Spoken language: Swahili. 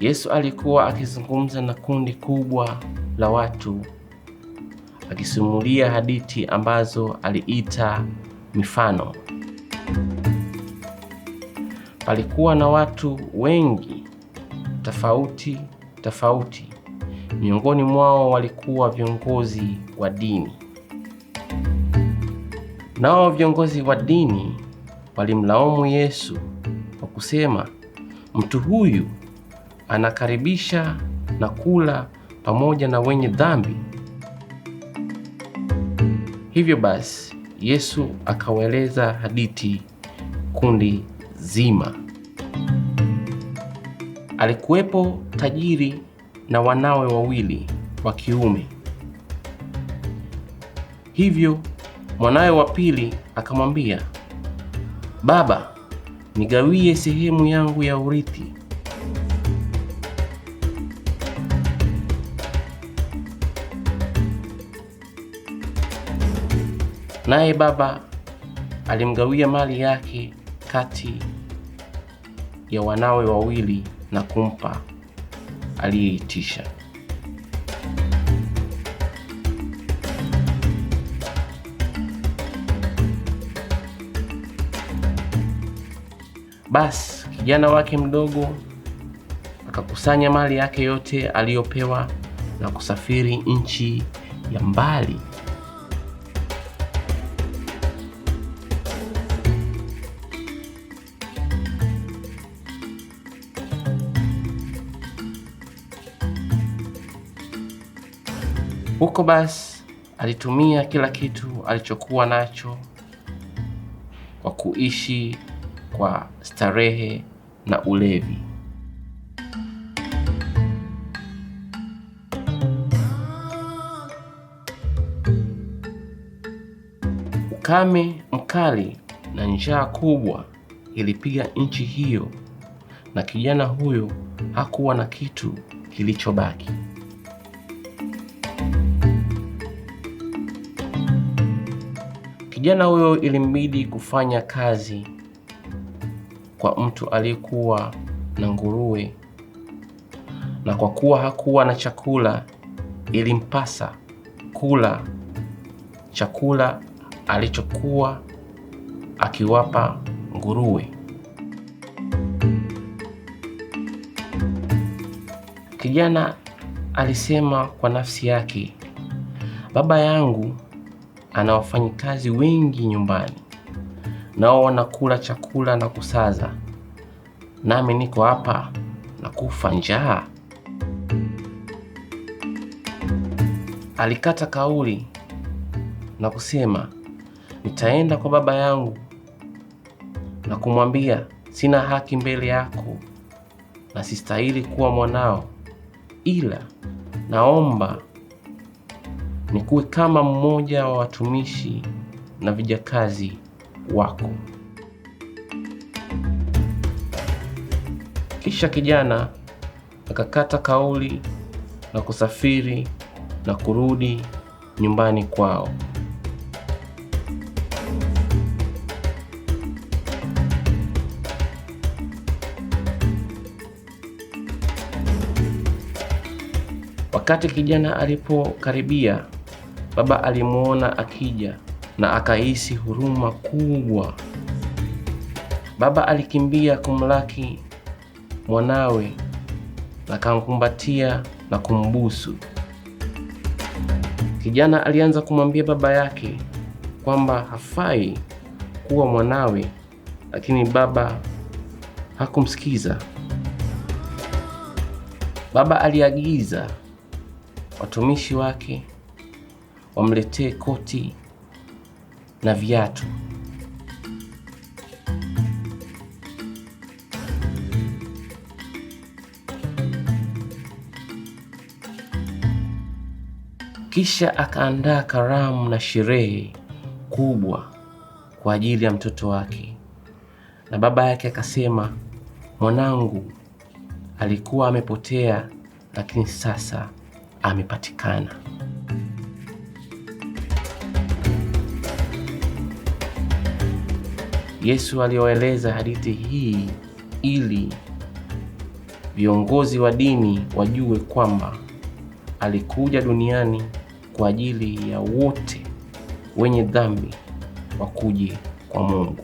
Yesu alikuwa akizungumza na kundi kubwa la watu, akisimulia hadithi ambazo aliita mifano. Palikuwa na watu wengi tofauti. Miongoni mwao walikuwa viongozi wa dini. Nao viongozi wa dini walimlaumu Yesu kwa kusema, mtu huyu anakaribisha na kula pamoja na wenye dhambi. Hivyo basi Yesu akawaeleza hadithi kundi zima. Alikuwepo tajiri na wanawe wawili wa kiume. Hivyo mwanawe wa pili akamwambia, Baba, nigawie sehemu yangu ya urithi. Naye baba alimgawia mali yake kati ya wanawe wawili na kumpa aliyeitisha. Basi kijana wake mdogo akakusanya mali yake yote aliyopewa na kusafiri nchi ya mbali. Huko basi alitumia kila kitu alichokuwa nacho kwa kuishi kwa starehe na ulevi. Ukame mkali na njaa kubwa ilipiga nchi hiyo, na kijana huyo hakuwa na kitu kilichobaki. Kijana huyo ilimbidi kufanya kazi kwa mtu aliyekuwa na nguruwe, na kwa kuwa hakuwa na chakula, ilimpasa kula chakula alichokuwa akiwapa nguruwe. Kijana alisema kwa nafsi yake, baba yangu ana wafanyikazi wengi nyumbani, nao wanakula chakula na kusaza, nami niko hapa na kufa njaa. Alikata kauli na kusema, nitaenda kwa baba yangu na kumwambia, sina haki mbele yako na sistahili kuwa mwanao, ila naomba nikuwe kama mmoja wa watumishi na vijakazi wako. Kisha kijana akakata kauli na kusafiri na kurudi nyumbani kwao. Wakati kijana alipokaribia, baba alimuona akija na akahisi huruma kubwa. Baba alikimbia kumlaki mwanawe na akamkumbatia na kumbusu. Kijana alianza kumwambia baba yake kwamba hafai kuwa mwanawe, lakini baba hakumsikiza. Baba aliagiza watumishi wake wamletee koti na viatu. Kisha akaandaa karamu na sherehe kubwa kwa ajili ya mtoto wake. Na baba yake akasema, mwanangu alikuwa amepotea, lakini sasa amepatikana. Yesu aliwaeleza hadithi hii ili viongozi wa dini wajue kwamba alikuja duniani kwa ajili ya wote wenye dhambi wakuje kwa Mungu.